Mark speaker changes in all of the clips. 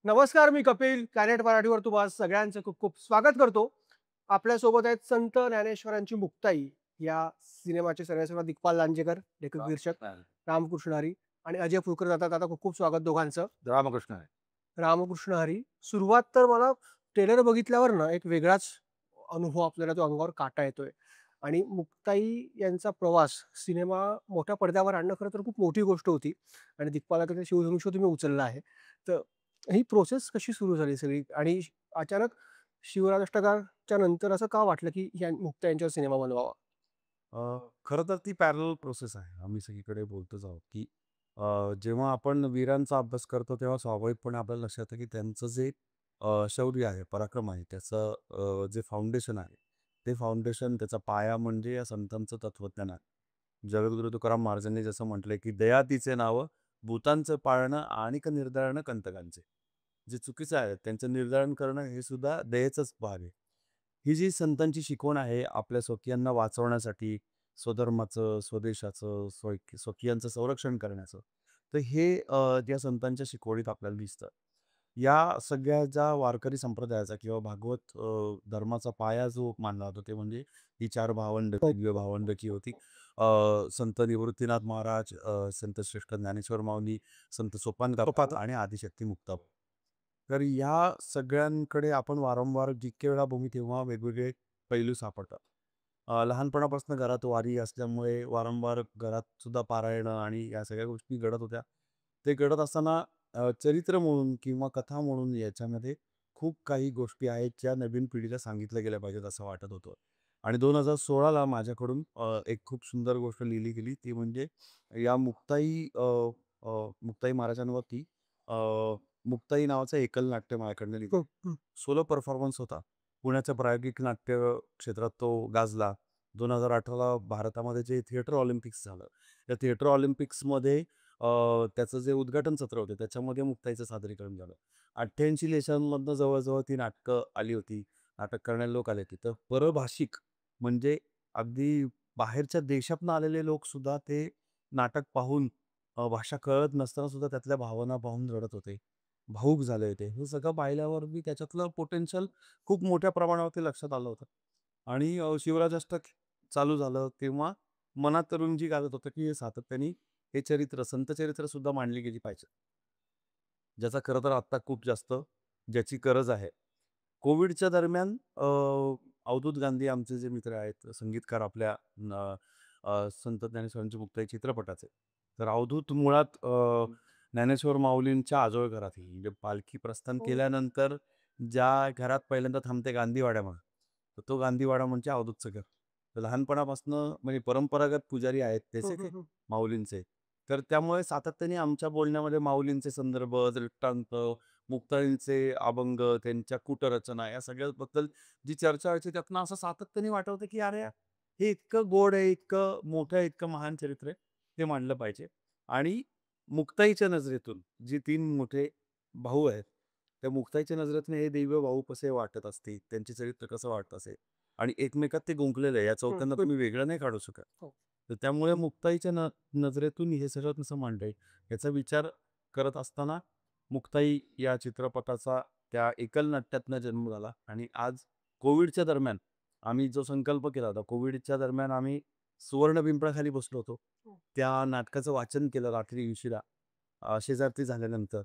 Speaker 1: नमस्कार, मी कपिल. कॅनेट मराठीवर तुम्हा सगळ्यांचं खूप खूप स्वागत करतो. आपल्यासोबत आहेत संत ज्ञानेश्वरांची मुक्ताई या सिनेमाचे सर्वेसर्वा दिग्पाल लांजेकर, लेखक दिग्दर्शक
Speaker 2: रामकृष्ण
Speaker 1: रामकृष्ण हरी आणि अजय फुलकर जातात. आता खूप खूप स्वागत दोघांचं.
Speaker 2: रामकृष्ण आहे.
Speaker 1: रामकृष्ण हरी. सुरुवात तर मला ट्रेलर बघितल्यावर ना एक वेगळाच अनुभव आपल्याला तो अंगावर काटा येतोय आणि मुक्ताई यांचा प्रवास सिनेमा मोठ्या पडद्यावर आणणं खरं तर खूप मोठी गोष्ट होती आणि दिग्पालाकडे शिवधनुष्य तुम्ही उचललं आहे. तर ही प्रोसेस कशी सुरू झाली सगळी आणि अचानक शिवराष्ट्रकाच्या नंतर असं का वाटलं, की या मुक्ता यांच्यावर सिनेमा बनवावा?
Speaker 2: खरं तर ती पॅरलल प्रोसेस आहे. आम्ही सगळीकडे बोलतोच आहोत, की जेव्हा आपण वीरांचा अभ्यास करतो, तेव्हा स्वाभाविकपणे आपल्याला लक्षात येतं, की त्यांचं जे शौर्य आहे, पराक्रम आहे, त्याचं जे फाउंडेशन आहे, ते फाउंडेशन त्याचा पाया म्हणजे या संतांचं तत्वज्ञान आहे. जगद्गुरू तुकाराम महाराजांनी जसं म्हटलंय, की "दया तिचे नावं, भूतांचं पाळणं आणिक निर्धारणं कंटकांचे." जे चुकीचं आहे, त्यांचं निर्धारण करणं हे सुद्धा दयेचाच भाग आहे. ही जी संतांची शिकवण आहे, आपल्या स्वकीयांना वाचवण्यासाठी, स्वधर्माचं, स्वदेशाचं, स्वकीयांचं संरक्षण करण्याचं. तर हे त्या संतांच्या शिकवणीत आपल्याला दिसतं. या सगळ्या ज्या वारकरी संप्रदायाचा किंवा भागवत धर्माचा पाया जो मानला जातो, ते म्हणजे ही 4 भावंड,
Speaker 1: हो.
Speaker 2: दिव्य भावंड की होती. संत निवृत्तीनाथ महाराज, संत श्रेष्ठ ज्ञानेश्वर माऊली, संत सोपान काका आणि आदिशक्ती मुक्ताबाई. तर या सगळ्यांकडे आपण वारंवार जितके वेळा बघू तेव्हा वेगवेगळे पैलू सापडतात. लहानपणापासून घरात वारी असल्यामुळे वारंवार घरात सुद्धा पारायणं आणि या सगळ्या गोष्टी घडत होत्या. ते घडत असताना चरित्र म्हणून किंवा कथा म्हणून याच्यामध्ये खूप काही गोष्टी आहेत ज्या नवीन पिढीला सांगितल्या गेल्या पाहिजेत असं वाटत होतं. आणि 2016ला माझ्याकडून एक खूप सुंदर गोष्ट लिहिली गेली ती म्हणजे या मुक्ताई महाराजांवरती मुक्ताई नावाचं एकल नाट्य माझ्याकडनं लिहिलं.
Speaker 1: हं, हं.
Speaker 2: सोलो परफॉर्मन्स होता. पुण्याच्या प्रायोगिक नाट्य क्षेत्रात तो गाजला. 2018ला भारतामध्ये जे थिएटर ऑलिम्पिक्स झालं. त्या थिएटर ऑलिम्पिक्समध्ये त्याचं जे उद्घाटन सत्र होते त्याच्यामध्ये मुक्ताईचं सादरीकरण झालं. 88 देशांमधनं जवळ-जवळ ती नाटकं आली होती. नाटक करणारे लोक आले होते. तर परभाषिक म्हणजे अगदी बाहेरच्या देशातनं आलेले लोकसुद्धा ते नाटक पाहून भाषा कळत नसताना सुद्धा त्यातल्या भावना पाहून रडत होते. भावूक झाले होते. हे सगळं पाहिल्यावर मी त्याच्यातलं पोटेन्शियल खूप मोठ्या प्रमाणावरती लक्षात आलं होतं. आणि शिवराजाष्टक चालू झालं तेव्हा मनात रुंजी घालत होतं, की हे सातत्याने हे चरित्र, संत चरित्र सुद्धा मांडली गेली पाहिजे. ज्याचा खरं तर आत्ता खूप जास्त ज्याची गरज आहे. कोविडच्या दरम्यान अवधूत गांधी आमचे जे मित्र आहेत, संगीतकार आपल्या संत ज्ञानेश्वरांची मुक्ताई चित्रपटाचे. तर अवधूत मुळात ज्ञानेश्वर माऊलींच्या आजोळ घरातील म्हणजे पालखी प्रस्थान
Speaker 1: हो.
Speaker 2: केल्यानंतर ज्या घरात पहिल्यांदा थांबते गांधीवाड्यामध्ये, तर तो गांधीवाडा म्हणजे अवधूतचं घर. तर लहानपणापासून म्हणजे परंपरागत पुजारी आहेत
Speaker 1: हं,
Speaker 2: त्याचे
Speaker 1: हं,
Speaker 2: ते
Speaker 1: हं.
Speaker 2: माऊलींचे. तर त्यामुळे सातत्याने आमच्या बोलण्यामध्ये माऊलींचे संदर्भ, दृष्टांत, मुक्ताईंचे अभंग, त्यांच्या कूटरचना या सगळ्याबद्दल जी चर्चा व्हायची त्यातनं असं सातत्याने वाटतं, की अरे हे इतकं गोड आहे, इतकं मोठं आहे, इतकं महान चरित्र आहे, ते मांडलं पाहिजे. आणि मुक्ताईच्या नजरेतून जी 3 मोठे भाऊ आहेत, त्या मुक्ताईच्या नजरेतून हे दैव भाऊ कसे वाटत असतील, त्यांचे चरित्र कसं वाटत असेल आणि एकमेकात ते गुंकलेलं आहे. या
Speaker 1: हं,
Speaker 2: चौथ्यांना
Speaker 1: हं.
Speaker 2: तुम्ही वेगळं नाही काढू शकत.
Speaker 1: हो.
Speaker 2: तर त्यामुळे मुक्ताईच्या नजरेतून हे सगळं कसं मांडता येईल, याचा विचार करत असताना मुक्ताई या चित्रपटाचा त्या एकल नाट्यातनं जन्म झाला आणि आज कोविडच्या दरम्यान आम्ही जो संकल्प केला होता, कोविडच्या दरम्यान आम्ही सुवर्ण पिंपळाखाली बसलो होतो.
Speaker 1: हो.
Speaker 2: त्या नाटकाचं वाचन केलं रात्री उशिरा शेजारती झाल्यानंतर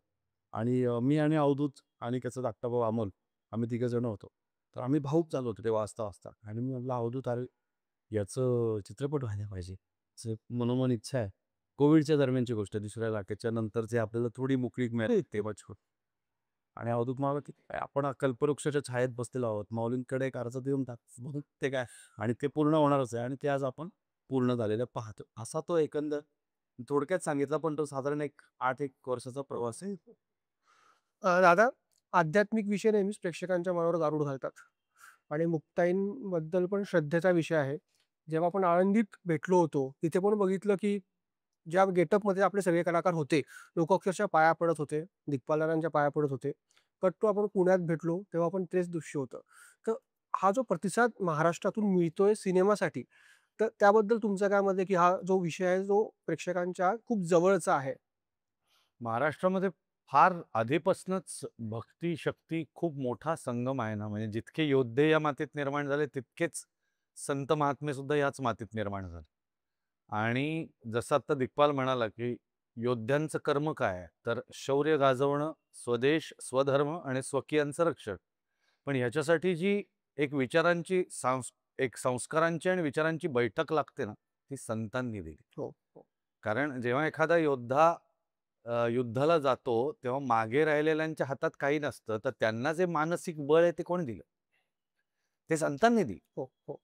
Speaker 2: आणि मी आणि अवधूत आणि त्याचा धाकटा भाऊ अमोल आम्ही तिघं जण होतो. तर आम्ही भावूक झालो होतो ते वाचता-वाचता आणि मी म्हटलं, "अवधूत अरे, याचं चित्रपट व्हायला पाहिजे." असं मनोमन इच्छा आहे. कोविडच्या दरम्यानची गोष्ट आहे. दुसऱ्या लाटेच्या नंतर जे आपल्याला थोडी मोकळीक मिळाली तेव्हाची गोष्ट. आणि अवधूत म्हणाला, की "काय आपण कल्पवृक्षाच्या छायेत बसलेलो आहोत. माऊलींकडे एक अर्ज देऊन टाक. मग ते काय आणि ते पूर्ण होणारच आहे आणि ते आज आपण पूर्ण झालेलं पाहतो." असा तो एकंदर थोडक्यात सांगितला, पण तो साधारण एक 8 वर्षाचा प्रवास आहे.
Speaker 1: दादा, आध्यात्मिक विषय नेहमीच प्रेक्षकांच्या मनावर गारूड घालतात आणि मुक्ताईंबद्दल पण श्रद्धेचा विषय आहे. जेव्हा आपण आळंदीत भेटलो होतो, तिथे पण बघितलं, की ज्या गेटअपमध्ये आपले सगळे कलाकार होते, लोकं अक्षरशः पाया पडत होते, दिग्पालांच्या पाया पडत होते. कट टू आपण पुण्यात भेटलो, तेव्हा पण तेच दृश्य होतं. तर हा जो प्रतिसाद महाराष्ट्रातून मिळतोय सिनेमासाठी, तर त्याबद्दल तुमचं काय मत आहे, की हा जो विषय आहे, जो प्रेक्षकांच्या खूप जवळचा आहे?
Speaker 2: महाराष्ट्रामध्ये
Speaker 3: फार आधीपासूनच भक्ती शक्ती खूप मोठा संगम आहे ना, म्हणजे जितके योद्धे या मातीत निर्माण झाले तितकेच संत महात्मे सुद्धा याच मातीत निर्माण झाले. आणि जसं आता दिग्पाल म्हणाला, की योद्ध्यांचं कर्म काय आहे? तर शौर्य गाजवणं, स्वदेश, स्वधर्म आणि स्वकीयांचं रक्षण. पण ह्याच्यासाठी जी एक विचारांची एक संस्कारांची आणि विचारांची बैठक लागते ना, ती संतांनी दिली.
Speaker 1: हो, हो.
Speaker 3: कारण जेव्हा एखादा योद्धा युद्धाला जातो, तेव्हा मागे राहिलेल्यांच्या हातात काही नसतं. तर त्यांना जे मानसिक बळ आहे ते कोणी दिलं? ते संतांनी दिलं.
Speaker 1: हो, हो.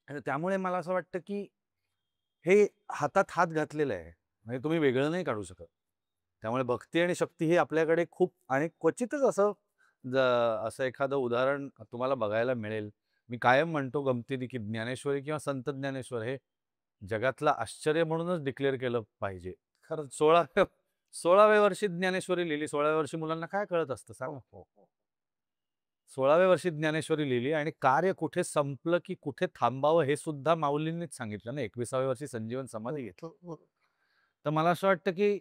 Speaker 3: आणि त्यामुळे मला असं वाटतं, की हे हातात हात घातलेलं आहे. म्हणजे तुम्ही वेगळं नाही काढू शकत. त्यामुळे भक्ती आणि शक्ती ही आपल्याकडे खूप आणि क्वचितच ज असं एखादं उदाहरण तुम्हाला बघायला मिळेल. मी कायम म्हणतो गमतीने, की ज्ञानेश्वरी किंवा संत ज्ञानेश्वर हे जगातलं आश्चर्य म्हणूनच डिक्लेअर केलं पाहिजे. खरंच 16व्या वर्षी ज्ञानेश्वरी लिहिली. 16व्या वर्षी मुलांना काय कळत असतं
Speaker 1: हो,
Speaker 3: सांगा?
Speaker 1: हो, हो.
Speaker 3: 16व्या वर्षी ज्ञानेश्वरी लिहिली आणि कार्य कुठे संपलं, की कुठे थांबावं हे सुद्धा माऊलींनीच सांगितलं ना. 21व्या वर्षी संजीवन
Speaker 1: हो,
Speaker 3: समाधी घेतली.
Speaker 1: हो, हो.
Speaker 3: तर मला असं वाटतं, की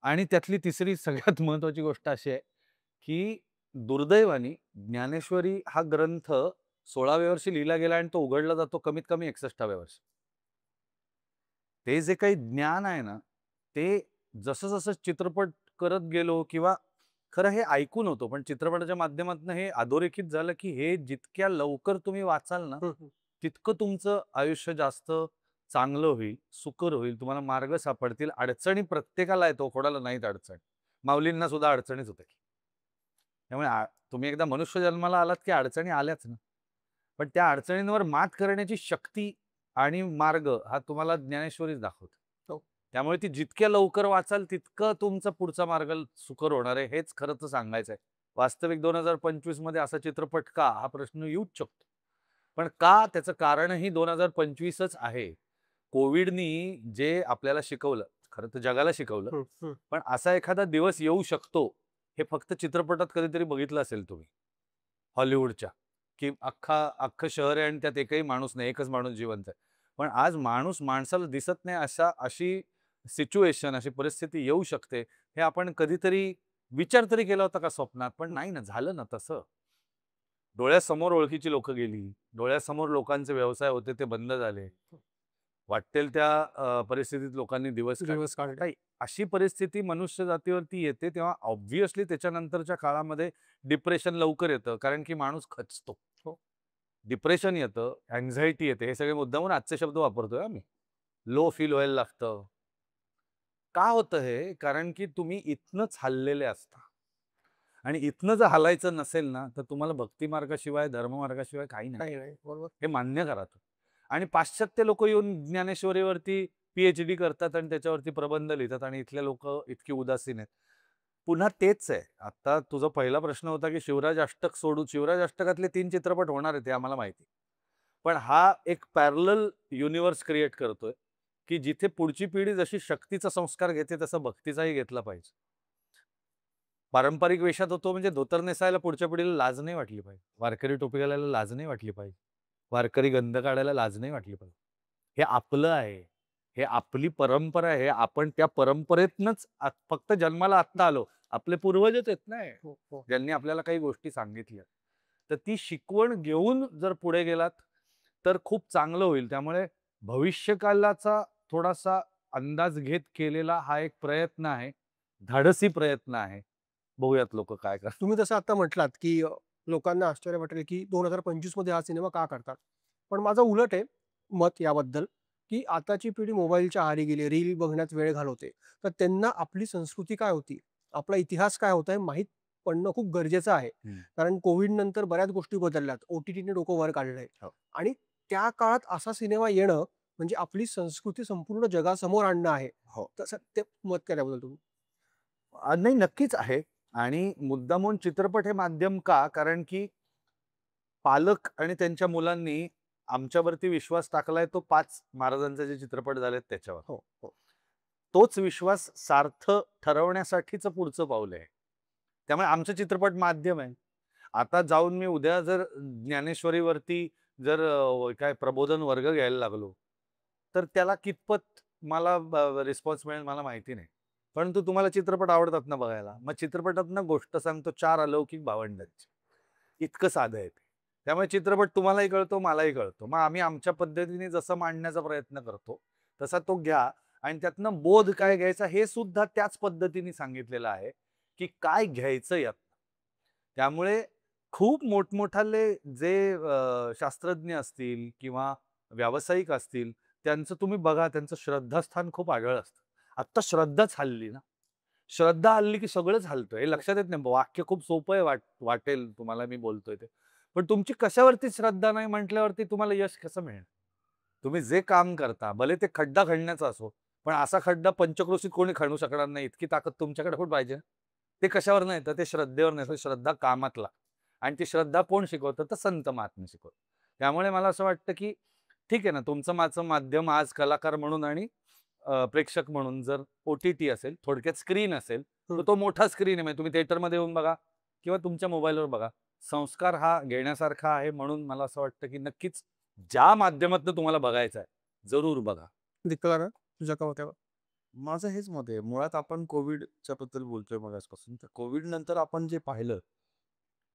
Speaker 3: आणि त्यातली तिसरी सगळ्यात महत्त्वाची गोष्ट अशी आहे, की दुर्दैवाने ज्ञानेश्वरी हा ग्रंथ 16व्या वर्षी लिहिला गेला आणि तो उघडला जातो कमीत कमी 61व्या वर्षी. ते जे काही ज्ञान आहे ना, ते जसं-जसं चित्रपट करत गेलो किंवा खरं हे ऐकून होतो, पण चित्रपटाच्या माध्यमातून हे अधोरेखित झालं, की हे जितक्या लवकर तुम्ही वाचाल ना,
Speaker 1: हं, हं.
Speaker 3: तितकं तुमचं आयुष्य जास्त चांगलं होईल, सुकर होईल, तुम्हाला मार्ग सापडतील. अडचणी प्रत्येकाला येतो, कोणाला नाहीत अडचण. माऊलींना सुद्धा अडचणीच होत्या. त्यामुळे तुम्ही एकदा मनुष्य जन्माला आलात, की अडचणी आल्याच ना. पण त्या अडचणींवर मात करण्याची शक्ती आणि मार्ग हा तुम्हाला ज्ञानेश्वरीच दाखवते.
Speaker 1: हो.
Speaker 3: त्यामुळे ती जितक्या लवकर वाचाल, तितकं तुमचा पुढचा मार्ग सुकर होणार आहे, हेच खरं तर सांगायचं आहे. वास्तविक 2025 मध्ये असा चित्रपट का? हा प्रश्न येऊच शकतो. पण का? त्याचं कारणही 2025च आहे. कोविडनी जे आपल्याला शिकवलं, खरं तर जगाला शिकवलं.
Speaker 1: हं, हं.
Speaker 3: पण असा एखादा दिवस येऊ शकतो, हे फक्त चित्रपटात कधीतरी बघितलं असेल तुम्ही, हॉलिवूडच्या, की अख्खं शहर आहे आणि त्यात एकही माणूस नाही, एकच माणूस जिवंत आहे. पण आज माणूस माणसाला दिसत नाही अशी सिच्युएशन, अशी परिस्थिती येऊ शकते. हे आपण कधीतरी विचार तरी केला होता का स्वप्नात? पण
Speaker 1: हं.
Speaker 3: नाही ना, झालं ना तसं. डोळ्यासमोर ओळखीची लोकं गेली. डोळ्यासमोर लोकांचे व्यवसाय होते ते बंद झाले. वाट्टेल त्या परिस्थितीत लोकांनी दिवस काढले.
Speaker 1: दिवस काढले.
Speaker 3: आता अशी परिस्थिती मनुष्य जातीवरती येते तेव्हा ऑब्व्हियसली त्याच्यानंतरच्या काळामध्ये डिप्रेशन लवकर येतं. कारण की माणूस खचतो.
Speaker 1: हो.
Speaker 3: डिप्रेशन येतं, अँक्झायटी येते. हे सगळे मुद्दामून आजचे शब्द वापरतोय हां मी. लो फील व्हायला लागतं. का होतं हे? कारण की तुम्ही इथनंच हललेले असता. आणि इथनं जर हलायचं नसेल ना, तर तुम्हाला भक्ती मार्गाशिवाय, धर्ममार्गाशिवाय काही नाही.
Speaker 1: काही नाही. बरोबर.
Speaker 3: हे मान्य करा तुम्ही. आणि पाश्चात्य लोकं येऊन ज्ञानेश्वरीवरती पी-एच-डी करतात आणि त्याच्यावरती प्रबंध लिहितात आणि इथले लोकं इतकी उदासीन आहेत. पुन्हा तेच आहे. आता तुझा पहिला प्रश्न होता, की शिवराज अष्टक सोडून शिवराज अष्टकातले 3 चित्रपट होणार आहेत हे आम्हाला माहिती. पण हा एक पॅरलल युनिव्हर्स क्रिएट करतोय, की जिथे पुढची पिढी जशी शक्तीचा संस्कार घेते, तसा भक्तीचाही घेतला पाहिजे. पारंपरिक वेशात होतो म्हणजे धोतर नेसायला पुढच्या पिढीला लाज नाही वाटली पाहिजे. वारकरी टोपी घालायला लाज नाही वाटली पाहिजे. वारकरी गंध काढायला लाज नाही वाटली पाहिजे. हे आपलं आहे. हे आपली परंपरा आहे. आपण त्या परंपरेतनंच फक्त जन्माला आत्ता आलो. आपले पूर्वजच आहेत ना हे,
Speaker 1: हो, हो.
Speaker 3: ज्यांनी आपल्याला काही गोष्टी सांगितल्या. तर ती शिकवण घेऊन जर पुढे गेलात, तर खूप चांगलं होईल. त्यामुळे भविष्यकालाचा थोडासा अंदाज घेत केलेला हा एक प्रयत्न आहे. धाडसी प्रयत्न आहे. बघूयात लोकं काय करतात.
Speaker 1: तुम्ही जसं आता म्हटलात, की लोकांना आश्चर्य वाटेल, की 2025 मध्ये हा सिनेमा का करतात? पण माझं उलट आहे मत याबद्दल, की आताची पिढी मोबाईलच्या आहारी गेली, रील बघण्यात वेळ घालवते. तर त्यांना आपली संस्कृती काय होती, आपला इतिहास काय होता हे माहीत पडणं खूप गरजेचं आहे.
Speaker 3: हं.
Speaker 1: कारण कोविड नंतर बऱ्याच गोष्टी बदलल्यात. ओ-टी-टीने डोकं वर काढलंय
Speaker 3: हो.
Speaker 1: आणि त्या काळात असा सिनेमा येणं म्हणजे आपली संस्कृती संपूर्ण जगासमोर आणणं आहे.
Speaker 3: हो.
Speaker 1: तसं ते मत केल्याबद्दल तुम्ही?
Speaker 3: नाही नक्कीच आहे आणि मुद्दामून चित्रपट हे माध्यम का? कारण की पालक आणि त्यांच्या मुलांनी आमच्यावरती विश्वास टाकलाय तो 5 महाराजांचे जे चित्रपट झालेत त्याच्यावर.
Speaker 1: हो, हो.
Speaker 3: तोच विश्वास सार्थ ठरवण्यासाठीचं पुढचं पाऊल आहे. त्यामुळे आमचं चित्रपट माध्यम आहे. आता जाऊन मी उद्या जर ज्ञानेश्वरीवरती जर काय प्रबोधन वर्ग घ्यायला लागलो, तर त्याला कितपत मला रिस्पॉन्स मिळेल मला माहिती नाही. परंतु तुम्हाला चित्रपट आवडतात ना बघायला. मग चित्रपटातनं गोष्ट सांगतो 4 अलौकिक भावंडांची. इतकं साधं आहे ते. त्यामुळे चित्रपट तुम्हालाही कळतो, मलाही कळतो. मग आम्ही आमच्या पद्धतीने जसं मांडण्याचा प्रयत्न करतो, तसा तो घ्या आणि त्यातनं बोध काय घ्यायचा हे सुद्धा त्याच पद्धतीने सांगितलेलं आहे, की काय घ्यायचं यात. त्यामुळे खूप मोठमोठाले जे शास्त्रज्ञ असतील किंवा व्यावसायिक असतील, त्यांचं तुम्ही बघा, त्यांचं श्रद्धास्थान खूप आढळ असतं. आत्ता श्रद्धाच हलली ना. श्रद्धा हलली की सगळंच हलतं. हे लक्षात येत नाही. वाक्य खूप सोपं आहे वाटेल तुम्हाला मी बोलतोय ते. पण तुमची कशावरती श्रद्धा नाही म्हटल्यावरती तुम्हाला यश कसं मिळेल? तुम्ही जे काम करता, भले ते खड्डा खणण्याचा असो, पण असा खड्डा पंचक्रोशीत कोणी खणू शकणार नाही. इतकी ताकद तुमच्याकडे पण पाहिजे. ते कशावरनं येतं? ते श्रद्धेवरनं येतं. श्रद्धा कामातला आणि ती श्रद्धा कोण शिकवतं? तर संत महात्मे शिकवतात. त्यामुळे मला असं वाटतं, की ठीक आहे ना, तुमचं माझं माध्यम आज कलाकार म्हणून आणि प्रेक्षक म्हणून जर ओ-टी-टी असेल, थोडक्यात स्क्रीन असेल, तर
Speaker 1: हं.
Speaker 3: तो मोठा स्क्रीन आहे. म्हणजे तुम्ही थिएटरमध्ये येऊन बघा किंवा तुमच्या मोबाईलवर बघा. संस्कार हा घेण्यासारखा आहे म्हणून मला असं वाटतं, की नक्कीच ज्या माध्यमातून तुम्हाला बघायचं आहे, जरूर बघा.
Speaker 1: दीपिका, तुझ्या का मतावर?
Speaker 2: माझं हेच मत आहे. मुळात आपण कोविडच्या बद्दल बोलतोय मगाचपासून. तर कोविड नंतर आपण जे पाहिलं,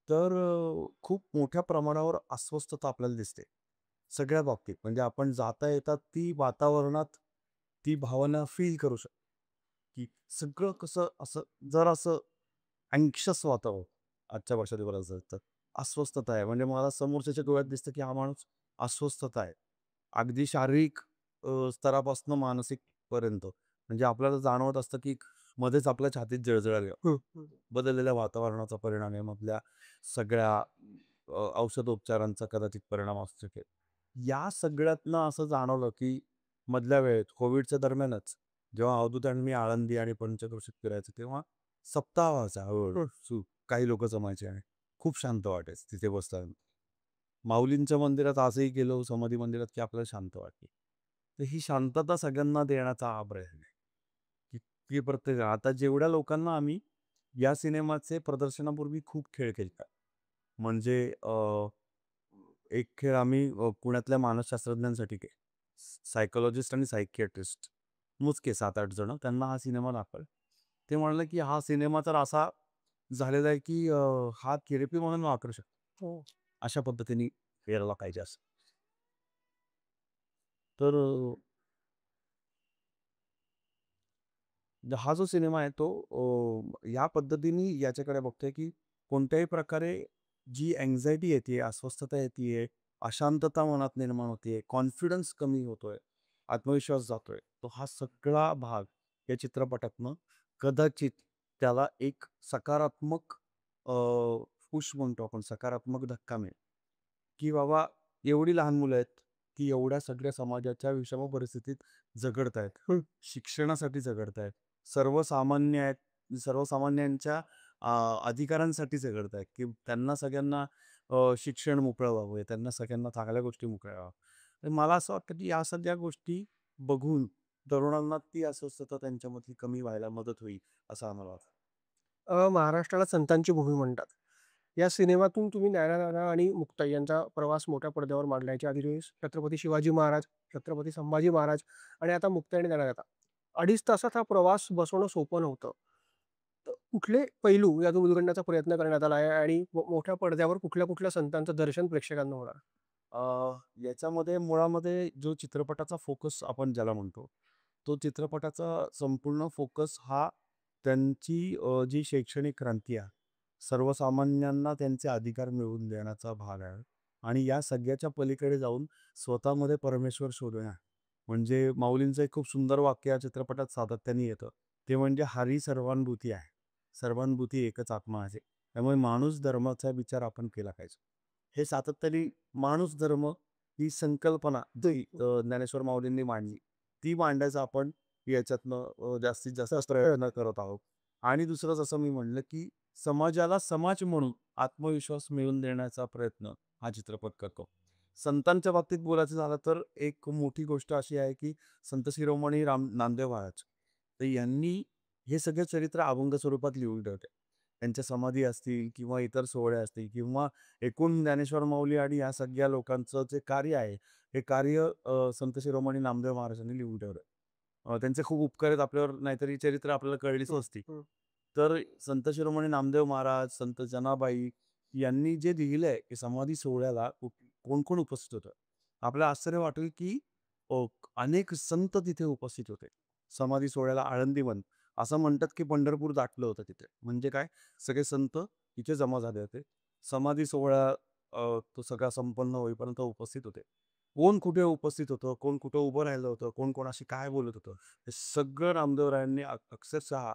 Speaker 2: तर खूप मोठ्या प्रमाणावर अस्वस्थता आपल्याला दिसते. सगळ्या बाबतीत. म्हणजे आपण जाता येता ती वातावरणात ती भावना फील करू शकतो, की सगळं कसं असं जरासं अँक्शस वातावरण आजच्या भाषेत बोलायचं तर अस्वस्थता आहे. म्हणजे मला समोरच्याच्या डोळ्यात दिसतं, की हा माणूस अस्वस्थता आहे. अगदी शारीरिक स्तरापासून मानसिकपर्यंत. म्हणजे आपल्याला जाणवत असतं, की मध्येच आपल्या छातीत जळजळ आली.
Speaker 1: हं, हं.
Speaker 2: बदललेल्या वातावरणाचा परिणाम आहे. मधल्या सगळ्या औषधोपचारांचा कदाचित परिणाम असू शकेल. या सगळ्यातनं असं जाणवलं, की मधल्या वेळेत कोविडच्या दरम्यानच जेव्हा अवधूत आणि मी आळंदी आणि पंचक्रोशीत फिरायचो, तेव्हा सप्ताह व्हायचा
Speaker 1: हं.
Speaker 2: हळू-हळू. काही लोकं जमायचे आणि खूप शांत वाटायचं तिथे बसताना. माऊलींच्या मंदिरात आजही गेलो, समाधी मंदिरात, की आपल्याला शांत वाटते. तर ही शांतता सगळ्यांना देण्याचा हा प्रयत्न आहे. की की प्रत्येक आता जेवढ्या लोकांना आम्ही या सिनेमाचे प्रदर्शनापूर्वी खूप खेळ केले. म्हणजे एक खेळ आम्ही पुण्यातल्या मानसशास्त्रज्ञांसाठी सायकॉलॉजिस्ट आणि सायकियाट्रिस्ट मोजके 7-8 जण त्यांना हा सिनेमा दाखवला. ते म्हणाले, की हा सिनेमा तर असा झालेला आहे, की हा थेरपी म्हणून वापरू शकतो.
Speaker 1: हो.
Speaker 2: अशा पद्धतीने केला पाहिजे असं. तर हा जो सिनेमा आहे तो या पद्धतीने याच्याकडे बघतोय, की कोणत्याही प्रकारे जी अँक्झायटी येते, अस्वस्थता येते, अशांतता मनात निर्माण होते, कॉन्फिडन्स कमी होतोय, आत्मविश्वास जातोय. तो हा सगळा भाग या चित्रपटातनं कदाचित त्याला एक सकारात्मक अ, पुश म्हणतो आपण, सकारात्मक धक्का मिळेल, की बाबा एवढी लहान मुलं आहेत, की एवढ्या सगळ्या समाजाच्या विषम परिस्थितीत झगडतायत.
Speaker 1: हं.
Speaker 2: शिक्षणासाठी झगडतायत. सर्वसामान्य आहेत. सर्वसामान्यांच्या अधिकारांसाठी झगडतायत, की त्यांना सगळ्यांना शिक्षण मोकळं व्हावं, त्यांना सगळ्यांना चांगल्या गोष्टी मोकळ्या व्हाव्या. तर मला असं वाटतं, की या सगळ्या गोष्टी बघून तरुणांना ती अस्वस्थता त्यांच्यामधली कमी व्हायला मदत होईल, असं आम्हाला वाटतं.
Speaker 1: महाराष्ट्राला संतांची भूमी म्हणतात. या सिनेमातून तुम्ही ज्ञानदादा आणि मुक्ताई यांचा प्रवास मोठ्या पडद्यावर मांडला. याच्या आधी तुम्ही छत्रपती शिवाजी महाराज, छत्रपती संभाजी महाराज आणि आता मुक्ताई आणि ज्ञानदादा. 2.5 तासात हा प्रवास बसवणं सोपं नव्हतं. तर कुठले पैलू यातून उलगडण्याचा प्रयत्न करण्यात आला आहे आणि मोठ्या पडद्यावर कुठल्या-कुठल्या संतांचं दर्शन प्रेक्षकांना होणार?
Speaker 2: अ, याच्यामध्ये मुळामध्ये जो चित्रपटाचा फोकस आपण ज्याला म्हणतो, तो चित्रपटाचा संपूर्ण फोकस हा त्यांची जी शैक्षणिक क्रांती आहे, सर्वसामान्यांना त्यांचे अधिकार मिळवून देण्याचा भाग आहे आणि या सगळ्याच्या पलीकडे जाऊन स्वतःमध्ये परमेश्वर शोधणे. म्हणजे माऊलींचं एक खूप सुंदर वाक्य या चित्रपटात सातत्याने येतं. ते म्हणजे "हरी सर्वानुभूती आहे. सर्वानुभूती एकच आत्मा आहे." त्यामुळे माणूस धर्माचा विचार आपण केला पाहिजे. हे सातत्याने माणूस धर्म ही संकल्पना जी ज्ञानेश्वर माऊलींनी मांडली, ती मांडायचा आपण याच्यातनं जास्तीत जास्त प्रयत्न करत आहोत. आणि दुसरं जसं मी म्हणलं, की समाजाला समाज म्हणून आत्मविश्वास मिळवून देण्याचा प्रयत्न हा चित्रपट करतो. संतांच्या बाबतीत बोलायचं झालं तर एक मोठी गोष्ट अशी आहे, की संत शिरोमणी नामदेव महाराज तर यांनी हे सगळे चरित्र अभंग स्वरूपात लिहून ठेवले. त्यांच्या समाधी असतील किंवा इतर सोहळे असतील किंवा एकूण ज्ञानेश्वर माऊली आणि या सगळ्या लोकांचं जे कार्य आहे, हे कार्य संत शिरोमणी नामदेव महाराजांनी लिहून ठेवलं. त्यांचे खूप उपकार आहेत आपल्यावर, नाहीतर ही चरित्र आपल्याला कळलीच
Speaker 1: हं,
Speaker 2: नसती.
Speaker 1: हं.
Speaker 2: तर संत शिरोमणी नामदेव महाराज, संत जनाबाई यांनी जे लिहिलंय, की समाधी सोहळ्याला कोण-कोण उपस्थित होतं. आपल्याला आश्चर्य वाटेल, की अ, अनेक संत तिथे उपस्थित होते. समाधी सोहळ्याला आळंदीवन असं म्हणतात, की पंढरपूर दाटलं होतं तिथे. म्हणजे काय, सगळे संत तिथे जमा झाले होते. समाधी सोहळा तो सगळा संपन्न होईपर्यंत उपस्थित होते. कोण कुठे उपस्थित होतं, कोण कुठं उभं राहिलं होतं, कोण कोणाशी काय बोलत होतं, हे सगळं नामदेवरायांनी अक्षरशः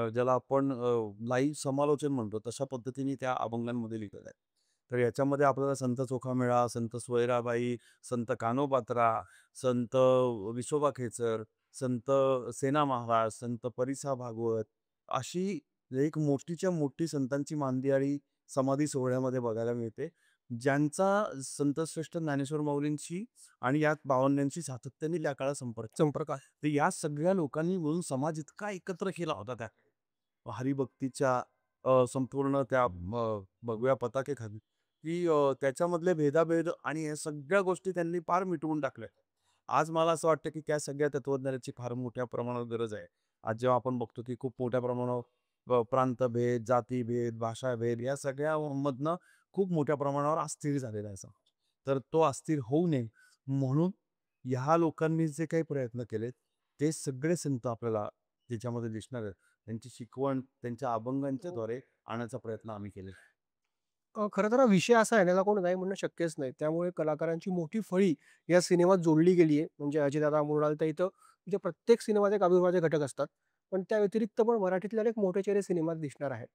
Speaker 2: ज्याला आपण लाईव्ह समालोचन म्हणतो, तशा पद्धतीने त्या अभंगांमध्ये लिहिलेलं आहे. तर याच्यामध्ये आपल्याला संत चोखामेळा, संत सोयराबाई, संत कान्होपात्रा, संत विसोबा खेचर, संत सेना महाराज, संत परिसा भागवत अशी एक मोठीच्या मोठी संतांची मांदियाळी समाधी सोहळ्यामध्ये बघायला मिळते. ज्यांचा संतश्रेष्ठ ज्ञानेश्वर माऊलींशी आणि यात बावन्यांशी सातत्याने त्या काळात संपर्क आहे.
Speaker 1: संपर्कात.
Speaker 2: तर या सगळ्या लोकांनी मिळून समाज इतका एकत्र केला होता त्या हरिभक्तीच्या संपूर्ण त्या भगव्या पताकेखाली, की त्याच्यामधले भेदाभेद आणि या सगळ्या गोष्टी त्यांनी पार मिटवून टाकल्या. आज मला असं वाटतं, की त्या सगळ्या तत्त्वज्ञानाची फार मोठ्या प्रमाणात गरज आहे. आज जेव्हा आपण बघतो, की खूप मोठ्या प्रमाणावर प्रांतभेद, जातीभेद, भाषाभेद या सगळ्यामधनं खूप मोठ्या प्रमाणावर अस्थिर झालेला आहे समाज. तर तो अस्थिर होऊ नये म्हणून ह्या लोकांनी जे काही प्रयत्न केलेत, ते सगळे संत आपल्याला त्याच्यामध्ये दिसणार आहेत. त्यांची शिकवण त्यांच्या अभंगांच्या द्वारे आणण्याचा प्रयत्न आम्ही केलेला आहे.
Speaker 1: खरं तर हा विषय असा आहे ना, याला कोण नाही म्हणणं शक्यच नाही. त्यामुळे कलाकारांची मोठी फळी या सिनेमात जोडली गेली आहे. म्हणजे अजितदादा, मृणालताई तर म्हणजे प्रत्येक सिनेमात एक अविभाज्य घटक असतात. पण त्या व्यतिरिक्त पण मराठीतले अनेक मोठे चेहरे सिनेमात दिसणार आहेत.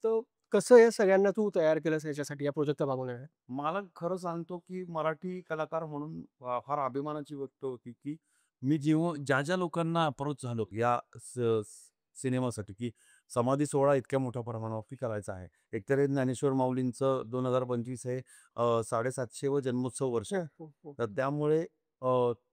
Speaker 1: तर कसं या सगळ्यांना तू तयार केलंस याच्यासाठी या प्रोजेक्टचा भाग होण्यासाठी?
Speaker 2: मला खरं सांगतो, की मराठी कलाकार म्हणून फार अभिमानाची गोष्ट होती, की मी जेव्हा ज्या लोकांना अप्रोच झालो या सिनेमासाठी, की समाधी सोहळा इतक्या मोठ्या प्रमाणावरती करायचा आहे. एकतर हे ज्ञानेश्वर माऊलींचं 2025 हे 750 व जन्मोत्सव वर्ष आहे.
Speaker 1: हं, हं, हं.
Speaker 2: तर त्यामुळे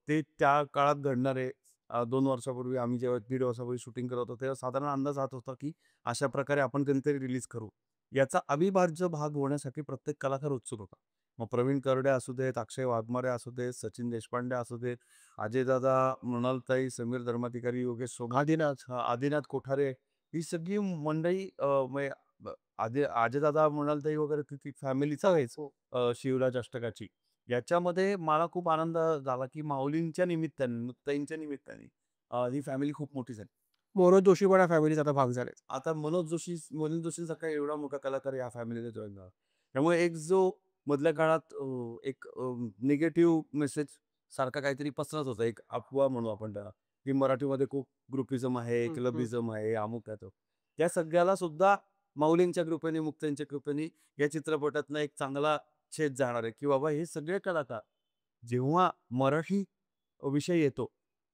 Speaker 2: ते त्या काळात घडणारे 2 वर्षापूर्वी आम्ही जेव्हा 1.5 वर्षापूर्वी शूटिंग करत होतो, तेव्हा साधारण अंदाज हाच होता, की अशा प्रकारे आपण कधीतरी रिलीज करू. याचा अविभाज्य भाग होण्यासाठी प्रत्येक कलाकार उत्सुक होता. मग प्रवीण तरडे असू देत, अक्षय वाघमारे असू देत, सचिन देशपांडे असू देत, अजयदादा, मृणालताई, समीर धर्माधिकारी, योगेश सोबत,
Speaker 1: आदिनाथ.
Speaker 2: आदिनाथ कोठारे ही सगळी मंडळी म्हणजे अजयदादा, मृणालताई वगैरे ती फॅमिलीच
Speaker 1: हो,
Speaker 2: आहेच
Speaker 1: हो.
Speaker 2: शिवराज अष्टकाची. याच्यामध्ये मला खूप आनंद झाला, की माऊलींच्या निमित्ताने, मुक्ताईंच्या निमित्ताने ही फॅमिली खूप मोठी झाली.
Speaker 1: मनोज जोशी पण या फॅमिलीचा आता भाग झालेत.
Speaker 2: आता मनोज जोशीसारखा एवढा मोठा कलाकार या फॅमिलीला जॉईन झाला. त्यामुळे एक जो मधल्या काळात एक निगेटिव्ह मेसेज सारखा काहीतरी पसरत होता. एक अफवा म्हणू आपण त्याला, की मराठीमध्ये खूप ग्रुपिझम आहे,
Speaker 1: हं, हं.
Speaker 2: क्लबिझम आहे, अमुक आहे तो. त्या सगळ्याला सुद्धा माऊलींच्या कृपेने, मुक्तांच्या कृपेने या चित्रपटातनं एक चांगला छेद जाणार आहे, की बाबा हे सगळे कलाकार जेव्हा मराठी विषय येतो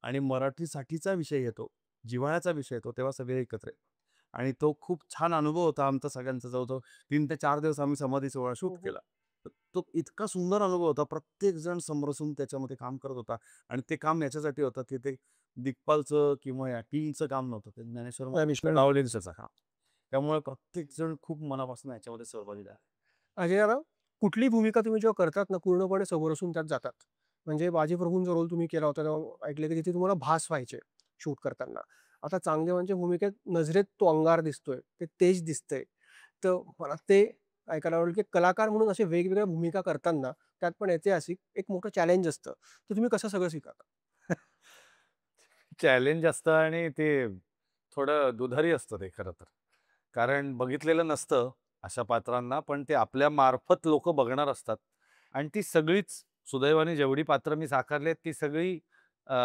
Speaker 2: आणि मराठीसाठीचा विषय येतो, जिव्हाळ्याचा विषय येतो, तेव्हा सगळे एकत्र येतात. आणि तो खूप छान अनुभव होता आमचा सगळ्यांचा. जवळ-जवळ 3 ते 4 दिवस आम्ही समाधी सोहळा शूट
Speaker 1: हो, हो.
Speaker 2: केला. तर तो इतका सुंदर अनुभव होता. प्रत्येक जण समरसून त्याच्यामध्ये काम करत होता आणि ते काम याच्यासाठी होतं, की ते दिग्पालचं किंवा या टीमचं काम नव्हतं. ते ज्ञानेश्वर
Speaker 1: ज्ञानेश्वर
Speaker 2: माऊलींचं काम. त्यामुळे प्रत्येक जण खूप मनापासून याच्यामध्ये सहभागी झाला.
Speaker 1: अजय दादा, कुठली भूमिका तुम्ही जेव्हा करतात ना, पूर्णपणे समोर असून त्यात जातात. म्हणजे बाजीप्रभूंचा रोल तुम्ही केला होता, तेव्हा ऐकलं की तिथे तुम्हाला भास व्हायचे शूट करताना. आता चांगदेवांच्या भूमिकेत नजरेत तो अंगार दिसतोय, ते तेज दिसतंय. तर मला ते ऐकायला आवडेल की कलाकार म्हणून अशा वेगवेगळ्या भूमिका करताना, त्यात पण ऐतिहासिक एक मोठं चॅलेंज असतं. तर तुम्ही कसं सगळं स्वीकारता?
Speaker 3: चॅलेंज असतं आणि ते थोडं दुधारी असतं ते खरं तर. कारण बघितलेलं नसतं अशा पात्रांना, पण ते आपल्या मार्फत लोकं बघणार असतात आणि ती सगळीच सुदैवाने जेवढी पात्र मी साकारली आहेत, ती सगळी अ,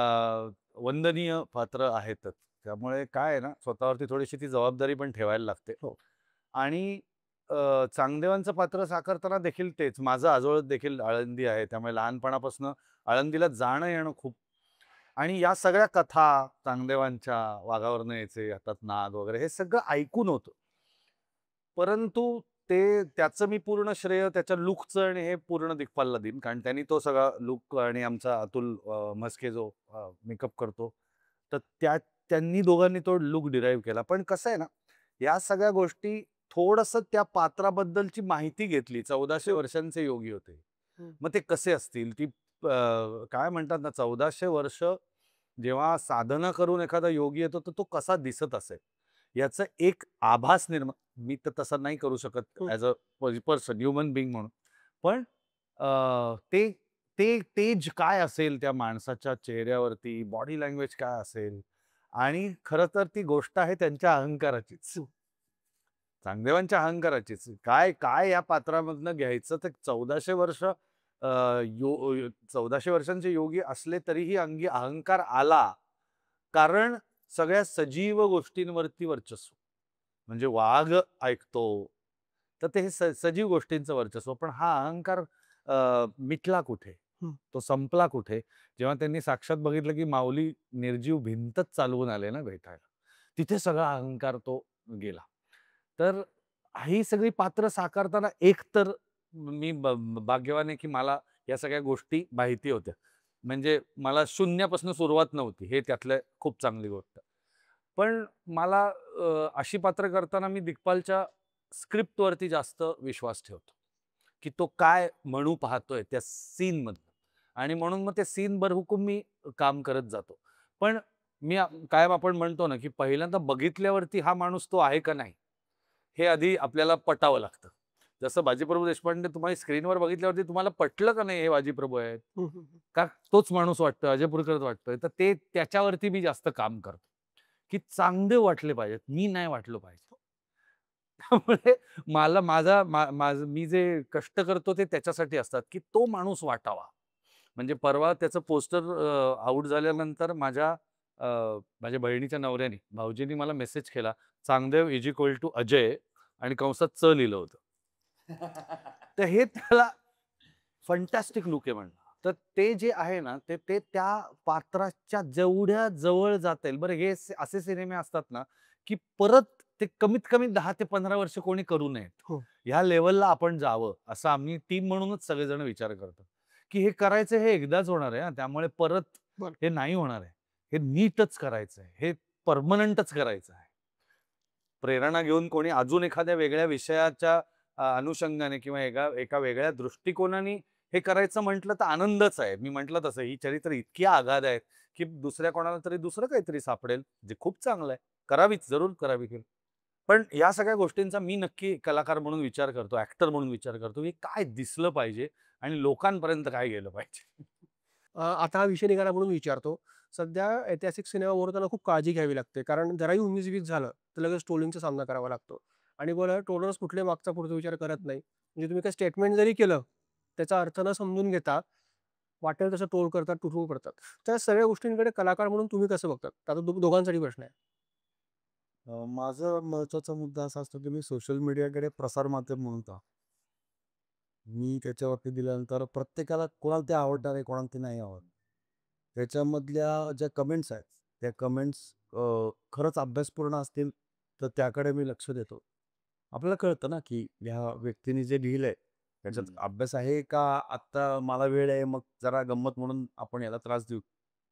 Speaker 3: वंदनीय पात्र आहेतच. त्यामुळे काय आहे ना, स्वतःवरती थोडीशी ती जबाबदारी पण ठेवायला लागते.
Speaker 1: हो.
Speaker 3: आणि चांगदेवांचं पात्र साकारताना देखील तेच. माझं आजोळ देखील आळंदी आहे. त्यामुळे लहानपणापासून आळंदीला जाणं-येणं खूप आणि या सगळ्या कथा चांगदेवांच्या वाघावरनं यायचे, हातात नाग वगैरे हे सगळं ऐकून होतं. परंतु त्याचं मी पूर्ण श्रेय त्याच्या लूकचं आणि हे पूर्ण दिग्पालला देईन. कारण त्यांनी तो सगळा लूक आणि आमचा अतुल म्हस्के जो मेकअप करतो. तर त्यांनी दोघांनी तो लूक डिराईव्ह केला. पण कसं आहे ना, या सगळ्या गोष्टी थोडंसं त्या पात्राबद्दलची माहिती घेतली. 1400 वर्षांचे योगी होते.
Speaker 1: हं.
Speaker 3: मग ते कसे असतील? काय म्हणतात ना 1400 वर्ष जेव्हा साधना करून एखादा योगी येतो तर तो कसा दिसत असेल याचं एक आभास निर्माण, मी तर तसं नाही करू शकत
Speaker 1: हं.
Speaker 3: As a person, human being म्हणून. पण ते ते तेज काय असेल त्या माणसाच्या चेहऱ्यावरती, बॉडी लँग्वेज काय असेल, आणि खरं तर ती गोष्ट आहे त्यांच्या अहंकाराचीच.
Speaker 1: हं.
Speaker 3: चांगदेवांच्या अहंकाराचीच. काय काय या पात्रामधनं घ्यायचं, ते 1400 वर्ष 1400 वर्षांचे योगी असले तरीही अंगी अहंकार आला. कारण सगळ्या सजीव गोष्टींवरती वर्चस्व. म्हणजे वाघ ऐकतो, तर ते हे सजीव गोष्टींचं वर्चस्व. पण हा अहंकार मिटला कुठे?
Speaker 1: हं.
Speaker 3: तो संपला कुठे? जेव्हा त्यांनी साक्षात बघितलं, की माऊली निर्जीव भिंतच चालवून आले ना भेटायला. तिथे सगळा अहंकार तो गेला. तर ही सगळी पात्र साकारताना एक तर मी भाग्यवान आहे, की मला या सगळ्या गोष्टी माहिती होत्या. म्हणजे मला शून्यापासून सुरुवात नव्हती. हे त्यातलं खूप चांगली गोष्ट. पण मला अशी पात्र करताना मी दिग्पालच्या स्क्रिप्टवरती जास्त विश्वास ठेवतो, की तो काय म्हणू पाहतोय त्या सीनमधनं, आणि म्हणून मग ते सीन बरहुकूम मी काम करत जातो. पण कायम आपण म्हणतो ना, की पहिल्यांदा बघितल्यावरती हा माणूस तो आहे का नाही, हे आधी आपल्याला पटावं लागतं. जसं बाजीप्रभू देशपांडे तुम्हाला स्क्रीनवर बघितल्यावरती तुम्हाला पटलं का नाही हे बाजीप्रभू आहेत?
Speaker 1: हं, हं, हं.
Speaker 3: का तोच माणूस वाटतोय, अजय पुरकर वाटतोय? तर ते त्याच्यावरती मी जास्त काम करतो, की चांगले वाटले पाहिजेत, मी नाही वाटलो पाहिजे. त्यामुळे मला मी जे कष्ट करतो ते त्याच्यासाठी असतात, की तो माणूस वाटावा. म्हणजे परवा त्याचं पोस्टर आउट झाल्यानंतर माझ्या बहिणीच्या नवऱ्याने, भाऊजींनी मला मेसेज केला, "Changdev is equal to Ajay" आणि कंसात च लिहिलं होतं. तर हे त्याला फंटॅस्टिक लूक आहे म्हणलं. तर ते जे आहे ना, ते ते त्या पात्राच्या जेवढ्या जवळ जाता येईल. बरं, हे असे सिनेमे असतात ना, की परत ते कमीत कमी 10 ते 15 वर्ष कोणी करू नयेत.
Speaker 1: हो.
Speaker 3: ह्या लेव्हलला आपण जावं, असं आम्ही टीम म्हणूनच सगळेजण विचार करतो, की हे करायचं हे एकदाच होणार आहे हां, त्यामुळे परत
Speaker 1: बरं.
Speaker 3: हे नाही होणार आहे. हे नीटच करायचं आहे. हे पर्मनंटच करायचं आहे. प्रेरणा घेऊन कोणी अजून एखाद्या वेगळ्या विषयाच्या अनुषंगाने किंवा एका वेगळ्या दृष्टिकोनाने हे करायचं म्हटलं तर आनंदच आहे. मी म्हटलं तसं ही चरित्र इतकी आगाध आहेत, की दुसऱ्या कोणाला तरी दुसरं काहीतरी सापडेल, जे खूप चांगलं आहे. करावीच, जरूर करावी फिल्म. पण या सगळ्या गोष्टींचा मी नक्की कलाकार म्हणून विचार करतो, ॲक्टर म्हणून विचार करतो, की काय दिसलं पाहिजे आणि लोकांपर्यंत काय गेलं पाहिजे.
Speaker 1: आता हा विषय निघाला म्हणून विचारतो. सध्या ऐतिहासिक सिनेमा बनवताना खूप काळजी घ्यावी लागते. कारण जराही 19-20 झालं, तर लगेच ट्रोलिंगचा सामना करावा लागतो. आणि बरं ट्रोलर्स कुठल्याही मागचा पुढचा विचार करत नाही. म्हणजे तुम्ही काही स्टेटमेंट जरी केलं, त्याचा अर्थ न समजून घेता वाटेल तसं ट्रोल करतात, टुटवू पडतात. तर या सगळ्या गोष्टींकडे कलाकार म्हणून तुम्ही कसं बघतात? आता दोघांसाठी प्रश्न आहे.
Speaker 2: माझा महत्त्वाचा मुद्दा असा असतो, की मी सोशल मीडियाकडे प्रसार माध्यम म्हणून पाहतो. मी त्याच्यावरती दिल्यानंतर प्रत्येकाला कोणाला ते आवडणार आहे, कोणाला ते नाही आवडणार. त्याच्यामधल्या ज्या कमेंट्स आहेत, त्या कमेंट्स खरंच अभ्यासपूर्ण असतील, तर त्याकडे मी लक्ष देतो. आपल्याला कळतं ना, की ह्या व्यक्तीने जे लिहिलंय, त्याच्यात अभ्यास आहे का आत्ता मला वेळ आहे, मग जरा गंमत म्हणून आपण याला त्रास देऊ,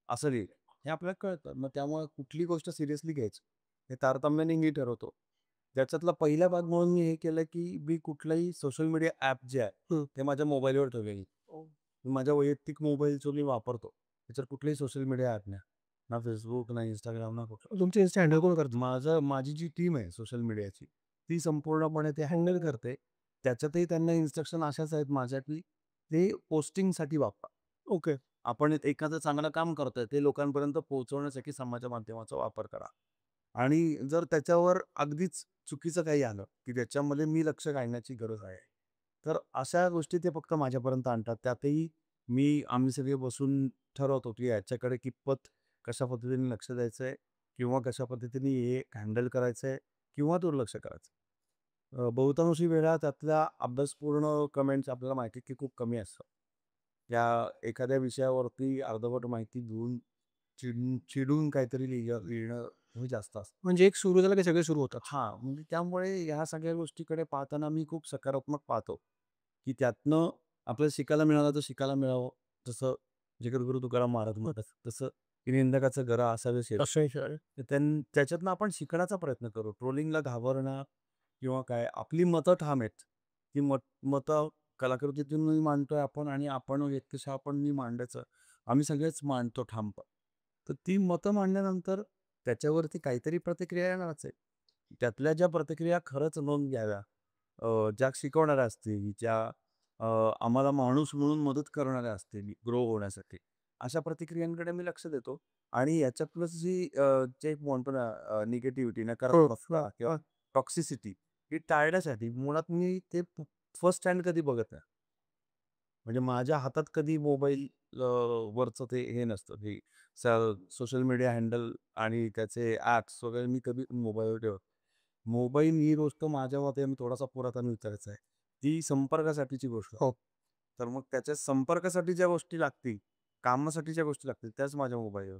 Speaker 2: असं लिहिलंय. हे आपल्याला कळतं. मग त्यामुळे कुठली गोष्ट सिरियसली घ्यायची, हे तारतम्याने मी ठरवतो. त्याच्यातला पहिला भाग म्हणून मी हे केलं, की मी कुठलाही सोशल मीडिया ॲप जे आहे,
Speaker 1: हं.
Speaker 2: ते माझ्या मोबाईलवर ठेवलेली. मी माझ्या वैयक्तिक मोबाईल जो मी वापरतो, त्याच्यावर कुठलेही सोशल मीडिया ॲप नाही. ना Facebook, ना Instagram, ना कुठलं.
Speaker 1: तुमचे इन्स्टा हँडल कोण करतं?
Speaker 2: माझी जी टीम आहे सोशल मीडियाची, ती संपूर्णपणे ते हँडल करते. त्याच्यातही त्यांना इन्स्ट्रक्शन अशाच आहेत माझ्या, की ते पोस्टिंगसाठी वापरा.
Speaker 1: ओके.
Speaker 2: आपण एखादं चांगलं काम करतोय, ते लोकांपर्यंत पोहोचवण्यासाठी समाज माध्यमाचा वापर करा. आणि जर त्याच्यावर अगदीच चुकीचं काही आलं, की त्याच्यामध्ये मी लक्ष घालण्याची गरज आहे. तर अशा गोष्टी ते फक्त माझ्यापर्यंत आणतात. त्यातही आम्ही सगळे बसून ठरवतो, की याच्याकडे कितपत कशा पद्धतीने लक्ष द्यायचंय किंवा कशा पद्धतीने हे हँडल करायचंय किंवा दुर्लक्ष करायचं. बहुतांशी वेळा त्यातल्या अभ्यासपूर्ण कमेंट्स आपल्याला माहिती की खूप कमी असतात. त्या एखाद्या विषयावरती अर्धवट माहिती देऊन चिडून काहीतरी लिहिणं हे जास्त असतं.
Speaker 1: म्हणजे एक सुरू झालं की सगळे सुरू होतात.
Speaker 2: हां, म्हणजे त्यामुळे ह्या सगळ्या गोष्टीकडे पाहताना मी खूप सकारात्मक पाहतो, की त्यातनं आपल्याला शिकायला मिळालं तर शिकायला मिळावं. जसं जगद्गुरू तुकाराम महाराज म्हणतात, तसं की निंदकाचं घरं असावे शेत.
Speaker 1: असंही आहे.
Speaker 2: तर त्याच्यातनं आपण शिकण्याचा प्रयत्न करू. ट्रोलिंगला घाबरणं किंवा काय, आपली मतं ठाम आहेत. ती मतं कलाकृतीतूनही मांडतोय आपण आणि आपण व्यक्तिशः आपण मी मांडायचं. आम्ही सगळेच मांडतो ठामपणे. तर ती मतं मांडल्यानंतर त्याच्यावरती काहीतरी प्रतिक्रिया येणारच आहे. त्यातल्या ज्या प्रतिक्रिया खरंच नोंद घ्याव्या, ज्या शिकवणाऱ्या असतील, ज्या अ, आम्हाला माणूस म्हणून मदत करणाऱ्या असतील ग्रो होण्यासाठी, अशा प्रतिक्रियांकडे मी लक्ष देतो. आणि याच्यात प्लस जी जे म्हणतो ना निगेटिव्हिटी, नकारात्मकता किंवा टॉक्सिसिटी ही टाळण्यासाठी मुळात मी ते फर्स्ट हँड कधी बघत नाही. म्हणजे माझ्या हातात कधी मोबाईल वरचं ते हे नसतं, हे सोशल मीडिया हँडल आणि त्याचे ॲप्स वगैरे मी कधी मोबाईलवर ठेवत. मोबाईल ही गोष्ट माझ्या मते मी थोडासा पुरातन विचारायचा आहे. ती संपर्कासाठीची गोष्ट आहे.
Speaker 1: हो.
Speaker 2: तर मग त्याच्या संपर्कासाठी ज्या गोष्टी लागतील, कामासाठी ज्या गोष्टी लागतील त्याच माझ्या मोबाईलवर.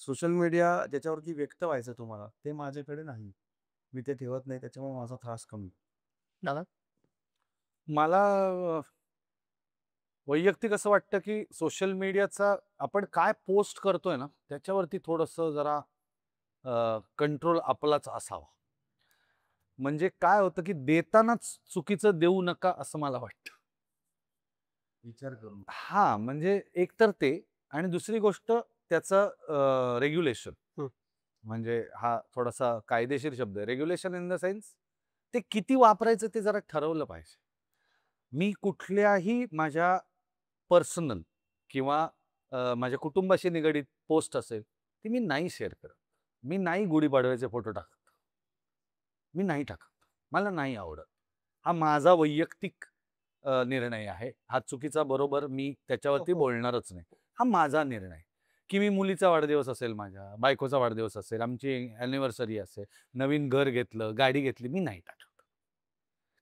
Speaker 2: सोशल मीडिया ज्याच्यावरती व्यक्त व्हायचं तुम्हाला, ते माझ्याकडे नाही. मी ते ठेवत नाही, त्याच्यामुळे माझा त्रास कमी.
Speaker 1: दादा?
Speaker 3: मला वैयक्तिक असं वाटतं, की सोशल मीडियाचा आपण काय पोस्ट करतोय ना, त्याच्यावरती थोडंसं जरा कंट्रोल आपलाच असावा. म्हणजे काय होतं, की देतानाच चुकीचं देऊ नका असं मला वाटतं.
Speaker 2: विचार करून.
Speaker 3: हां, म्हणजे एकतर ते आणि दुसरी गोष्ट त्याचं रेग्युलेशन.
Speaker 1: हं.
Speaker 3: म्हणजे हा थोडासा कायदेशीर शब्द आहे. रेग्युलेशन इन द सेन्स ते किती वापरायचं ते जरा ठरवलं पाहिजे. मी कुठल्याही माझ्या पर्सनल किंवा माझ्या कुटुंबाशी निगडीत पोस्ट असेल, ती मी नाही शेअर करत. मी नाही गुढीपाडव्याचे फोटो टाकत. मी नाही टाकत. मला नाही आवडत. हा माझा वैयक्तिक निर्णय आहे. हा चुकीचा बरोबर मी
Speaker 1: हो,
Speaker 3: त्याच्यावरती
Speaker 1: हो.
Speaker 3: बोलणारच नाही. हा माझा निर्णय आहे, की मी मुलीचा वाढदिवस असेल माझ्या, बायकोचा वाढदिवस असेल, आमची अॅनिव्हर्सरी असेल, नवीन घर घेतलं, गाडी घेतली, मी नाही टाकत.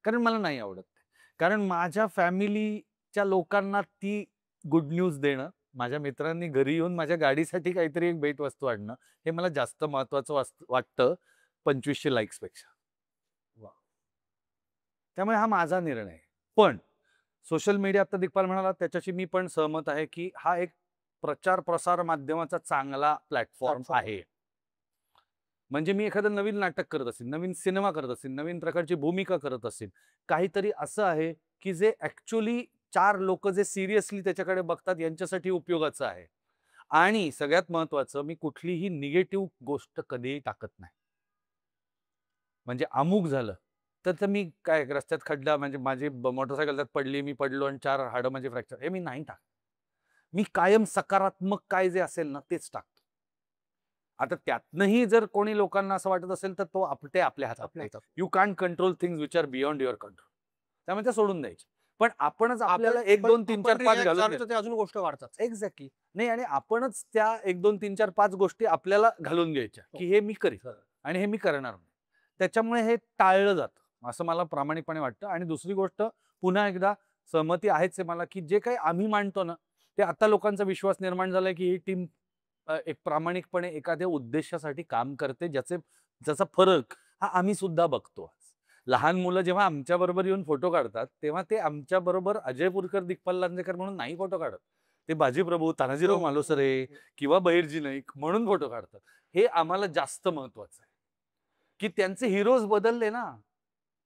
Speaker 3: कारण मला नाही आवडत ते. कारण माझ्या फॅमिलीच्या लोकांना ती गुड न्यूज देणं, माझ्या मित्रांनी घरी येऊन माझ्या गाडीसाठी काहीतरी एक भेटवस्तू आणणं, हे मला जास्त महत्त्वाचं वाटतं 2500 लाइक्सपेक्षा.
Speaker 2: वाह!
Speaker 3: त्यामुळे हा माझा निर्णय आहे. पण सोशल मीडिया आता दिग्पाल म्हणाला त्याच्याशी मी पण सहमत आहे, की हा एक प्रचार-प्रसार माध्यमाचा चांगला प्लॅटफॉर्म
Speaker 1: प्लॅटफॉर्म आहे.
Speaker 3: आहे. म्हणजे मी एखादं नवीन नाटक करत असेल, नवीन सिनेमा करत असेल, नवीन प्रकारची भूमिका करत असेल, काहीतरी असं आहे, की जे ॲक्चुअली 4 लोकं जे सिरियसली त्याच्याकडे बघतात यांच्यासाठी उपयोगाचं आहे. आणि सगळ्यात महत्त्वाचं मी कुठलीही निगेटिव्ह गोष्ट कधीही टाकत नाही. म्हणजे अमुक झालं, तर मी काय रस्त्यात खड्डा म्हणजे माझी मोटरसायकल त्यात पडली, मी पडलो आणि 4 हाडं माझी फ्रॅक्चर हे मी नाही टाकत. मी कायम सकारात्मक काय जे असेल ना तेच टाकतो. आता त्यातनंही जर कोणी लोकांना असं वाटत असेल, तर ते आपल्या हातात
Speaker 1: आपल्या
Speaker 3: नाही.
Speaker 1: हातात.
Speaker 3: You can't control things which are beyond your control. त्यामुळे ते सोडून द्यायचे. पण आपणच आपल्याला 1, 2, 3, 4, 5
Speaker 1: रिॲक्ट
Speaker 3: घालून
Speaker 1: झालो
Speaker 3: घ्यायचं.
Speaker 1: तर ते अजून गोष्ट वाढतात.
Speaker 3: एक्झॅक्टली. नाही आणि आपणच त्या 1, 2, 3, 4, 5 गोष्टी आपल्याला घालून घ्यायच्या,
Speaker 1: हो.
Speaker 3: की हे मी करीन आणि हे मी करणार नाही. त्याच्यामुळे हे टाळलं जातं, असं मला प्रामाणिकपणे वाटतं. आणि दुसरी गोष्ट पुन्हा एकदा सहमती आहेच आहे मला, की जे काही आम्ही मांडतो ना, ते आता लोकांचा विश्वास निर्माण झालाय, की ही टीम एक प्रामाणिकपणे एखाद्या उद्देशासाठी काम करते, ज्याचा फरक हा आम्ही सुद्धा बघतो. लहान मुलं जेव्हा आमच्याबरोबर येऊन फोटो काढतात, तेव्हा ते आमच्याबरोबर अजय पुरकर, दिग्पाल लांजेकर म्हणून नाही फोटो काढत. ते बाजीप्रभू,
Speaker 1: हो,
Speaker 3: तानाजीराव
Speaker 1: हो, हो,
Speaker 3: मालुसरे
Speaker 1: हो.
Speaker 3: किंवा बहिर्जी नाईक म्हणून फोटो काढतात. हे आम्हाला जास्त महत्वाचं आहे, की त्यांचे हीरोज बदलले ना.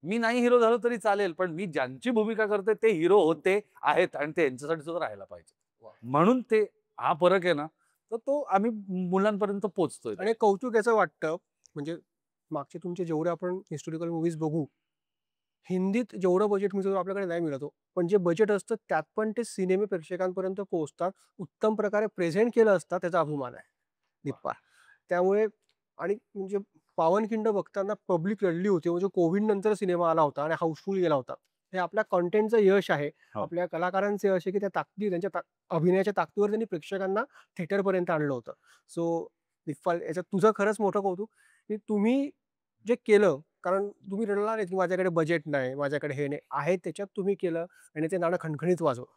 Speaker 3: मी नाही हिरो झालो तरी चालेल, पण मी ज्यांची भूमिका करतोय ते हिरो होते, आहेत आणि ते यांच्यासाठी सुद्धा राहायला पाहिजे.
Speaker 1: वाह!
Speaker 3: म्हणून ते हा फरक आहे ना, तर तो आम्ही मुलांपर्यंत पोहोचतोय.
Speaker 1: आणि कौतुक याचं वाटतं, म्हणजे मागचे तुमचे जेवढे आपण हिस्टॉरिकल मूव्हीज बघू, हिंदीत जेवढं बजेट मिळतं तेवढं आपल्याकडे नाही मिळत हो. पण जे बजेट असतं त्यात पण ते सिनेमे प्रेक्षकांपर्यंत पोहोचतात. उत्तम प्रकारे प्रेझेंट केलं असतं त्याचा अभिमान आहे. दीपा. त्यामुळे आणि म्हणजे पावनखिंड बघताना पब्लिक रडली होती. म्हणजे कोविड नंतर सिनेमा आला होता आणि हाऊसफुल गेला होता. हे आपल्या कंटेंटचं यश आहे.
Speaker 3: हो.
Speaker 1: आपल्या कलाकारांचं यश आहे, की त्या त्यांच्या अभिनयाच्या ताकदीवर त्यांनी प्रेक्षकांना थिएटरपर्यंत आणलं होतं. सो दीपाल याच्यात तुझं खरंच मोठं कौतुक, की तुम्ही जे केलं कारण तुम्ही रडला नाही, की माझ्याकडे बजेट नाही, माझ्याकडे हे नाही. आहे त्याच्यात तुम्ही केलं आणि ते नाणं खणखणीत वाजवलं.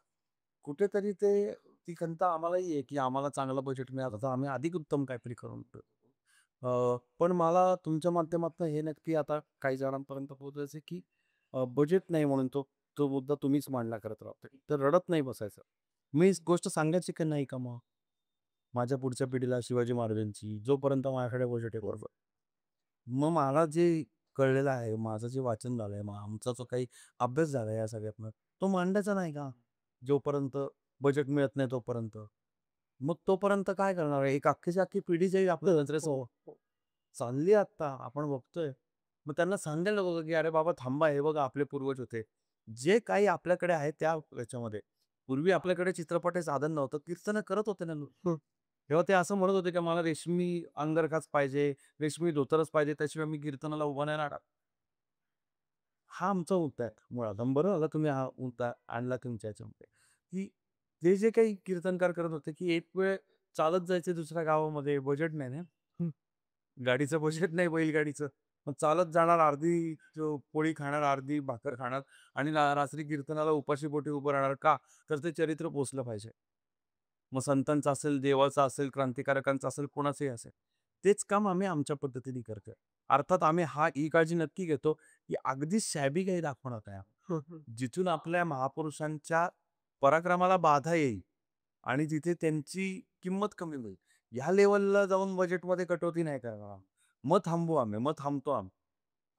Speaker 2: कुठेतरी ती खंत आम्हालाही आहे, की आम्हाला चांगलं बजेट मिळालं तर आम्ही अधिक उत्तम काहीतरी करून देऊ. पण मला तुमच्या माध्यमातून हे नक्की आता काही जणांपर्यंत पोहोचायचं आहे, की बजेट नाही म्हणून तो मुद्दा तुम्हीच मांडला करत राहतो. तर रडत नाही बसायचं. मी गोष्ट सांगायची की नाही का मग? माझ्या पुढच्या पिढीला शिवाजी महाराजांची, जोपर्यंत माझ्याकडे बजेट आहे बरोबर. मग मला जे कळलेलं आहे, माझं जे वाचन झालंय, मग आमचा जो काही अभ्यास झाला या सगळ्यातनं, तो मांडायचा नाही का? जोपर्यंत बजेट मिळत नाही तोपर्यंत. मग तोपर्यंत काय करणार आहे? एक अख्खीची अख्खी पिढी जाईल आपल्या
Speaker 1: हो,
Speaker 2: नजरेसमोर.
Speaker 1: हो.
Speaker 2: चालली आता आपण बघतोय. मग त्यांना सांगायला नको की "अरे बाबा थांबा, हे बघा आपले पूर्वज होते." जे काही आपल्याकडे आहे त्या याच्यामध्ये. पूर्वी आपल्याकडे चित्रपट हे साधन नव्हतं. कीर्तनं करत होते ना लोक.
Speaker 1: हं.
Speaker 2: तेव्हा ते असं म्हणत होते की मला रेशमी अंगरखाच पाहिजे, रेशमी धोतरच पाहिजे, त्याशिवाय मी कीर्तनाला उभा नाही राहणार. हा आमचा मुद्दा आहे मुळात. आणि बरं झालं तुम्ही हा मुद्दा आणला तुमच्या ह्याच्यामध्ये, की ते जे काही कीर्तनकार करत होते, की एक वेळ चालत जायचे दुसऱ्या गावामध्ये, बजेट नाही ना.
Speaker 1: हं.
Speaker 2: गाडीचं बजेट नाही बैलगाडीचं. मग चालत जाणार, अर्धी पोळी खाणार, अर्धी भाकर खाणार आणि रात्री कीर्तनाला उपाशी पोटी उभं राहणार. का? तर ते चरित्र पोचलं पाहिजे. मग संतांचं असेल, देवाचं असेल, क्रांतिकारकांचं असेल, कोणाचंही असेल. तेच काम आम्ही आमच्या पद्धतीने करतोय. अर्थात आम्ही ही काळजी नक्की घेतो, की अगदी शॅबी काही दाखवणार नाही.
Speaker 1: हं, हं.
Speaker 2: जिथून आपल्या महापुरुषांच्या पराक्रमाला बाधा येईल आणि जिथे त्यांची किंमत कमी होईल. ह्या लेव्हलला जाऊन बजेटमध्ये कटौती नाही करणार. मग थांबू आम्ही, मग थांबतो आम्ही.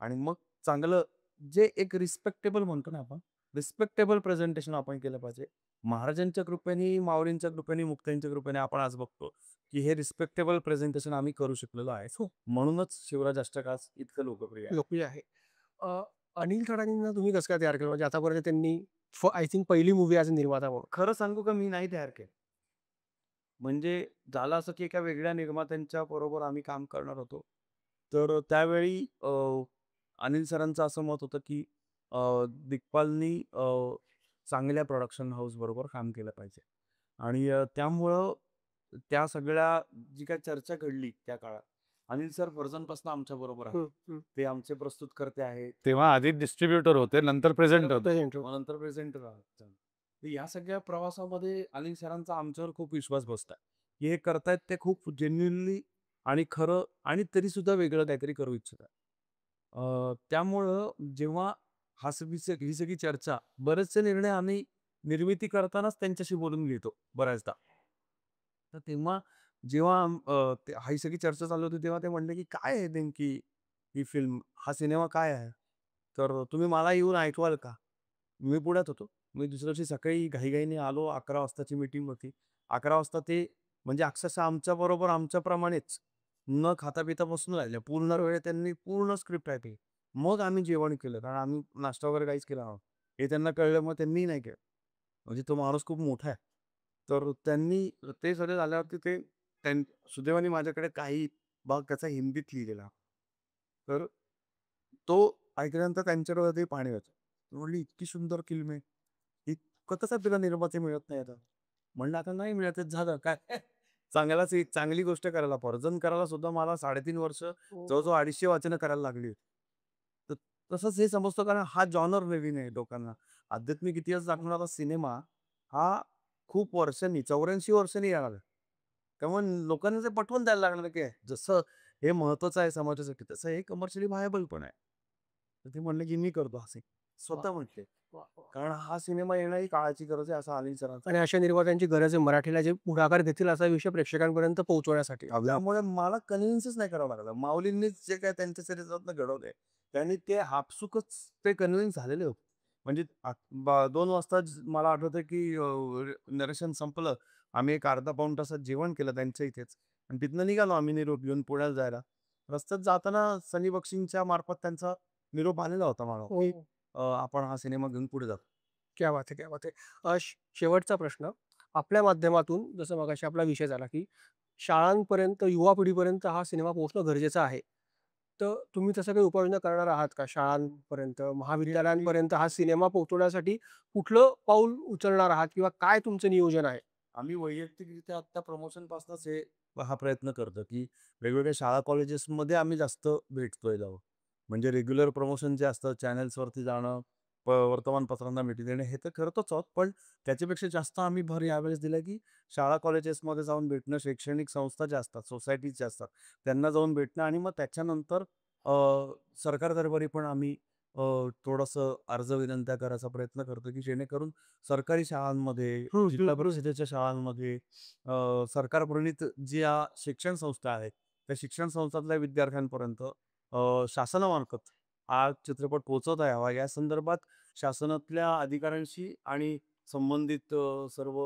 Speaker 2: आणि मग चांगलं जे एक रिस्पेक्टेबल म्हणतो ना आपण, रिस्पेक्टेबल प्रेझेंटेशन आपण केलं पाहिजे. महाराजांच्या कृपेने, माऊलींच्या कृपेने, मुक्ताईंच्या कृपेने आपण आज बघतो, की हे रिस्पेक्टेबल प्रेझेंटेशन आम्ही करू शकलेलो आहे.
Speaker 1: हो,
Speaker 2: म्हणूनच शिवराज अष्टक आज इतकं लोकप्रिय आहे.
Speaker 1: लोकप्रिय आहे. अ, अनिल खरानींना तुम्ही कसं काय तयार केलं? म्हणजे आतापर्यंत त्यांनी आय थिंक पहिली मूव्ही ॲज अ निर्माता म्हणून.
Speaker 2: खरं सांगू का मी नाही तयार केलं. म्हणजे झालं असं, की एका वेगळ्या निर्मात्यांच्या बरोबर आम्ही काम करणार होतो. तर त्यावेळी अनिल सरांचं असं मत होतं, की दिग्पालनी चांगल्या प्रोडक्शन हाऊस बरोबर काम केलं पाहिजे. आणि त्यामुळं त्या सगळ्या जी काही चर्चा घडली त्या काळात, अनिल सर व्हर्जनपासून आमच्याबरोबर आहेत.
Speaker 1: हं, हं.
Speaker 2: ते आमचे प्रस्तुतकर्ते आहेत.
Speaker 3: तेव्हा आधी डिस्ट्रिब्युटर होते, नंतर प्रेझेंटर होते.
Speaker 1: प्रेझेंट.
Speaker 2: मग नंतर प्रेझेंटर आहात. तर या सगळ्या प्रवासामध्ये अनिल सरांचा आमच्यावर खूप विश्वास बसलाय, की हे करतायत ते खूप जेन्युइनली आणि खरं आणि तरी सुद्धा वेगळं काहीतरी करू इच्छितात. त्यामुळं जेव्हा ही सगळी चर्चा बरेचसे निर्णय आम्ही निर्मिती करतानाच त्यांच्याशी बोलून घेतो बऱ्याचदा. तर तेव्हा जेव्हा ही सगळी चर्चा चालू होती तेव्हा ते म्हणले, की "काय आहे नेमकी ही फिल्म? हा सिनेमा काय आहे? तर तुम्ही मला येऊन ऐकवाल का?" मी पुण्यात होतो. मी दुसऱ्या दिवशी सकाळी घाईघाईने आलो. 11 वाजताची मीटिंग होती. 11 वाजता ते म्हणजे अक्षरशः आमच्याबरोबर आमच्याप्रमाणेच न खाता-पिता बसून राहिले. पूर्ण वेळ त्यांनी पूर्ण स्क्रिप्ट ऐकली. मग आम्ही जेवण केलं. कारण आम्ही नाश्ता वगैरे काहीच केला नव्हता. हे त्यांना कळलं मग त्यांनीही नाही केलं. म्हणजे तो माणूस खूप मोठा आहे. तर त्यांनी ते सगळे झाल्यावरती सुदैवाने माझ्याकडे काही भाग त्याचा हिंदीत लिहिलेला. तर तो ऐकल्यानंतर त्यांच्या डोळ्यातही पाणी होतं. ते म्हणले, "इतकी सुंदर फिल्म आहे. ही कसं तुला निर्माते मिळत नाही आता?" म्हणलं, "आता नाही मिळत आहे, झालं काय?" चांगलाच एक चांगली गोष्ट करायला, व्हर्जन करायला सुद्धा मला 3.5 वर्ष
Speaker 1: हो.
Speaker 2: जवळ-जवळ 250 वाचनं करायला लागली होती. तर तसंच हे समजतो कारण हा जॉनर नवीन आहे लोकांना. आध्यात्मिक इतिहास दाखवणारा सिनेमा हा खूप वर्षांनी 84 वर्षांनी येणार आहे. त्यामुळे लोकांना ते पटवून द्यायला लागणार की जसं हे महत्वाचं आहे समाजासाठी, तसं हे कमर्शियली व्हायबल पण आहे. तर ते म्हणले की मी करतो हा सिनेमा.
Speaker 1: वाह!
Speaker 2: स्वतः म्हटले.
Speaker 1: वाह! वाह!
Speaker 2: कारण हा सिनेमा येणं ही काळाची गरज आहे असं अनिल सरांचं.
Speaker 1: आणि अशा निर्मात्यांची गरज आहे मराठीला जे पुढाकार घेतील असा विषय प्रेक्षकांपर्यंत पोहोचवण्यासाठी.
Speaker 2: त्यामुळे मला कन्व्हिन्सच नाही करावं लागलं. माऊलींनीच जे काही त्यांच्या चरित्रातनं घडवलंय, त्यांनी ते आपसुकच ते कन्व्हिन्स झालेले होते. म्हणजे 2 वाजता मला आठवतंय की नरेशन संपलं. आम्ही एक अर्धा पाऊण तासात जेवण केलं त्यांच्या इथेच आणि तिथनं निघालो आम्ही निरोप घेऊन पुण्याला जायला. रस्त्यात जाताना सनी बक्षींच्या मार्फत त्यांचा निरोप आलेला होता मला, की
Speaker 1: हो.
Speaker 2: आपण हा सिनेमा घेऊन पुढे जातो.
Speaker 1: क्या बात है! क्या बात है! शेवटचा प्रश्न. आपल्या माध्यमातून जसं मगाशी आपला विषय झाला, की शाळांपर्यंत, युवा पिढीपर्यंत हा सिनेमा पोहोचणं गरजेचं आहे. तर तुम्ही तसं काही उपाययोजना करणार आहात का? शाळांपर्यंत, महाविद्यालयांपर्यंत हा सिनेमा पोहोचवण्यासाठी कुठलं पाऊल उचलणार आहात किंवा काय तुमचं नियोजन आहे?
Speaker 2: आम्ही वैयक्तिकरित्या आत्ता प्रमोशनपासूनच हा प्रयत्न करतो, की वेगवेगळ्या शाळा कॉलेजेसमध्ये आम्ही जास्त भेटतोय जाऊन. म्हणजे रेग्युलर प्रमोशन जे असतं चॅनल्सवरती जाणं, वर्तमानपत्रांना भेटी देणे हे तर करतोच आहोत. पण त्याच्यापेक्षा जास्त आम्ही भर यावेळेस दिला, की शाळा कॉलेजेसमध्ये जाऊन भेटणं, शैक्षणिक संस्था ज्या असतात, सोसायटीज ज्या असतात, त्यांना जाऊन भेटणं आणि मग त्याच्यानंतर अ, सरकार दरबारी पण आम्ही थोडंसं अर्ज विनंत्या करायचा प्रयत्न करतो, की जेणेकरून सरकारी शाळांमध्ये,
Speaker 1: हं, हं,
Speaker 2: जिल्हा
Speaker 1: हं.
Speaker 2: परिषदेच्या शाळांमध्ये सरकारप्रणीत ज्या शिक्षण संस्था आहेत, त्या शिक्षण संस्थांतल्या विद्यार्थ्यांपर्यंत शासनामार्फत हा चित्रपट पोहोचवता यावा, या संदर्भात शासनातल्या अधिकाऱ्यांशी आणि संबंधित सर्व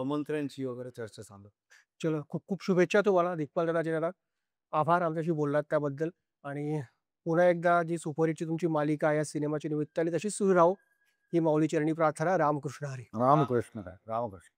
Speaker 2: मंत्र्यांची वगैरे चर्चा चालू आहे.
Speaker 1: चलो, खूप खूप शुभेच्छा तुम्हाला दिग्पाल दादा, दादा. आभार आमच्याशी बोललात त्याबद्दल. आणि पुन्हा एकदा जी सुपरहिटची तुमची मालिका आहे या सिनेमाच्या निमित्ताने तशीच सुरू राहो ही माऊली चरणी प्रार्थना. रामकृष्ण हरी.
Speaker 3: रामकृष्ण काय रामकृष्ण.